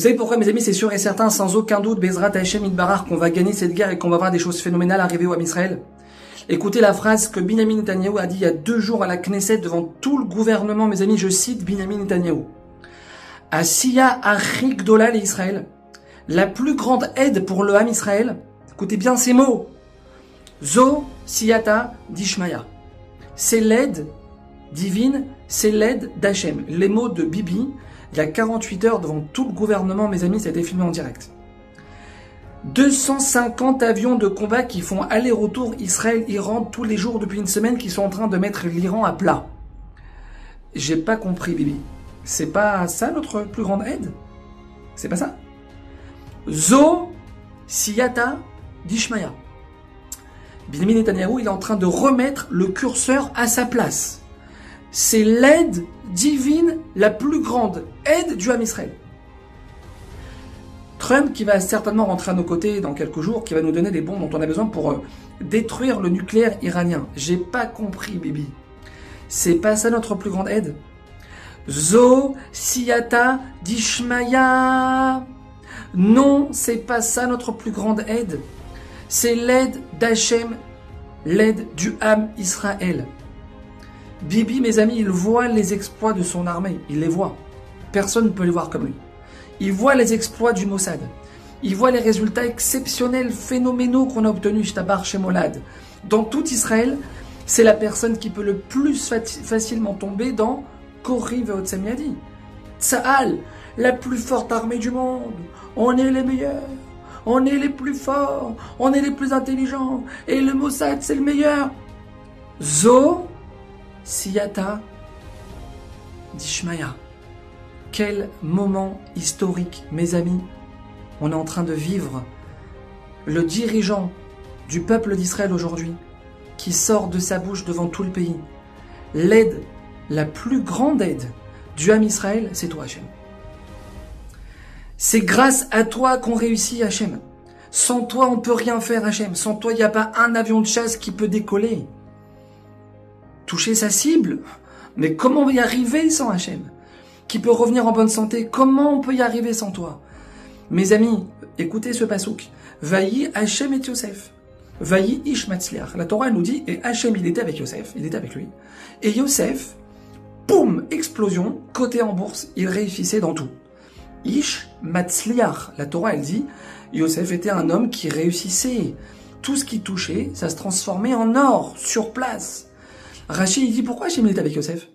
savez pourquoi, mes amis? C'est sûr et certain, sans aucun doute, Bezrat Hashem Itbarach, qu'on va gagner cette guerre et qu'on va voir des choses phénoménales arriver au Ham Israël. Écoutez la phrase que Binyamin Netanyahou a dit il y a 2 jours à la Knesset devant tout le gouvernement, mes amis. Je cite Binyamin Netanyahou. Asiya Achik Gdola l'Israël, la plus grande aide pour le Ham Israël. Écoutez bien ces mots. Zo Siyata Dishmaya. C'est l'aide divine, c'est l'aide d'Hachem. Les mots de Bibi, il y a 48 heures devant tout le gouvernement, mes amis, ça a été filmé en direct. 250 avions de combat qui font aller-retour Israël-Iran tous les jours depuis une semaine, qui sont en train de mettre l'Iran à plat. J'ai pas compris, Bibi. C'est pas ça notre plus grande aide? C'est pas ça? Zo Siyata Dishmaya. Binyamin Netanyahou, il est en train de remettre le curseur à sa place. C'est l'aide divine, la plus grande aide du Ham Israël. Trump qui va certainement rentrer à nos côtés dans quelques jours, qui va nous donner les bombes dont on a besoin pour détruire le nucléaire iranien. J'ai pas compris, Bibi. C'est pas ça notre plus grande aide? Zo Siyata Dishmaya. Non, c'est pas ça notre plus grande aide. C'est l'aide d'Hachem, l'aide du Ham Israël. Bibi, mes amis, il voit les exploits de son armée. Il les voit. Personne ne peut les voir comme lui. Il voit les exploits du Mossad. Il voit les résultats exceptionnels, phénoménaux qu'on a obtenus, Shtabar Shemolad. Dans tout Israël, c'est la personne qui peut le plus facilement tomber dans Kori Ve'otsem Yadi. Tsahal, la plus forte armée du monde. On est les meilleurs. On est les plus forts. On est les plus intelligents. Et le Mossad, c'est le meilleur. Zo Siyata Dishmaya. Quel moment historique, mes amis. On est en train de vivre. Le dirigeant du peuple d'Israël aujourd'hui, qui sort de sa bouche devant tout le pays. L'aide, la plus grande aide du Ham Israël, c'est toi, Hachem. C'est grâce à toi qu'on réussit, Hachem. Sans toi, on peut rien faire, Hachem. Sans toi, il n'y a pas un avion de chasse qui peut décoller. Toucher sa cible. Mais comment on va y arriver sans Hachem? Qui peut revenir en bonne santé? Comment on peut y arriver sans toi? Mes amis, écoutez ce pasouk. Vayi Hachem et Yosef. Vayi Ish Matzliach. La Torah nous dit, et Hachem, il était avec Yosef, il était avec lui. Et Yosef, boum, explosion, coté en bourse, il réussissait dans tout. Ish Matzliach. La Torah, elle dit, Yosef était un homme qui réussissait. Tout ce qui touchait, ça se transformait en or, sur place. Rachid, il dit, pourquoi Hachem est avec Yosef?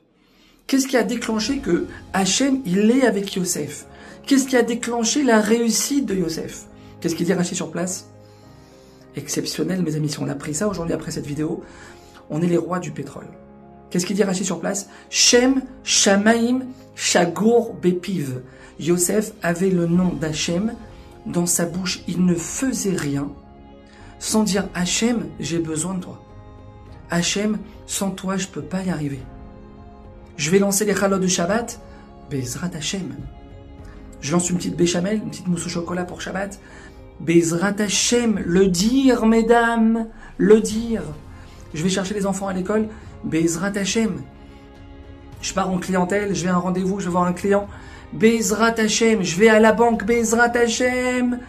Qu'est-ce qui a déclenché que Hachem, il est avec Yosef? Qu'est-ce qui a déclenché la réussite de Yosef? Qu'est-ce qu'il dit Rachid sur place? Exceptionnel, mes amis, si on a pris ça aujourd'hui après cette vidéo, on est les rois du pétrole. Qu'est-ce qu'il dit Rachid sur place? Shem, Shamaim, Shagour, Bepiv. Yosef avait le nom d'Hachem dans sa bouche. Il ne faisait rien sans dire Hachem, j'ai besoin de toi. Hachem, sans toi, je ne peux pas y arriver. Je vais lancer les chalots de Shabbat, Bezrat Hachem. Je lance une petite béchamel, une petite mousse au chocolat pour Shabbat. Bezrat Hachem, le dire, mesdames, le dire. Je vais chercher les enfants à l'école, Bezrat Hachem. Je pars en clientèle, je vais à un rendez-vous, je vais voir un client, Bezrat Hachem. Je vais à la banque, Bezrat Hachem.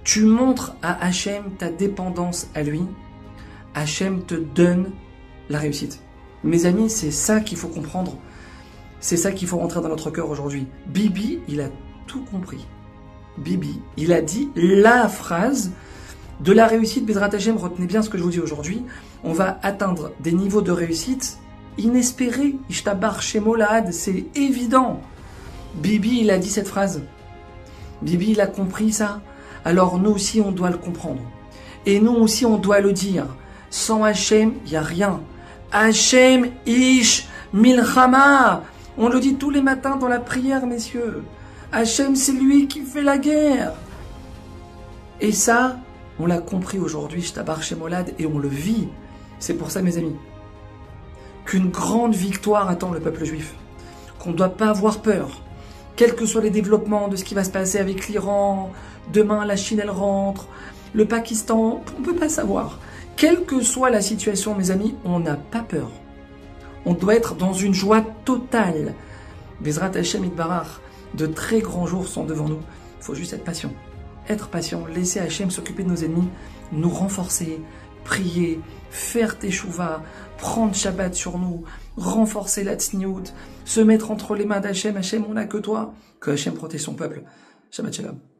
Tu montres à Hachem ta dépendance à lui. Hachem te donne la réussite. Mes amis, c'est ça qu'il faut comprendre. C'est ça qu'il faut rentrer dans notre cœur aujourd'hui. Bibi, il a tout compris. Bibi, il a dit la phrase de la réussite. Bezrat Hachem, retenez bien ce que je vous dis aujourd'hui. On va atteindre des niveaux de réussite inespérés. Ishtabar Shemolad, c'est évident. Bibi, il a dit cette phrase. Bibi, il a compris ça. Alors nous aussi, on doit le comprendre. Et nous aussi, on doit le dire. Sans Hachem, il n'y a rien. Hachem Ish Milchama. On le dit tous les matins dans la prière, messieurs. Hachem, c'est lui qui fait la guerre. Et ça, on l'a compris aujourd'hui, Shtabar Shemolad, et on le vit. C'est pour ça, mes amis, qu'une grande victoire attend le peuple juif. Qu'on ne doit pas avoir peur. Quels que soient les développements de ce qui va se passer avec l'Iran, demain la Chine elle rentre, le Pakistan, on ne peut pas savoir. Quelle que soit la situation, mes amis, on n'a pas peur. On doit être dans une joie totale. Bezrat Hachem Itbarach, De très grands jours sont devant nous. Il faut juste être patient. Être patient, laisser Hachem s'occuper de nos ennemis, nous renforcer, prier, faire teshuva, prendre Shabbat sur nous, renforcer la tsniout, se mettre entre les mains d'Hachem. Hachem, on n'a que toi. Que Hachem protège son peuple. Shabbat shalom.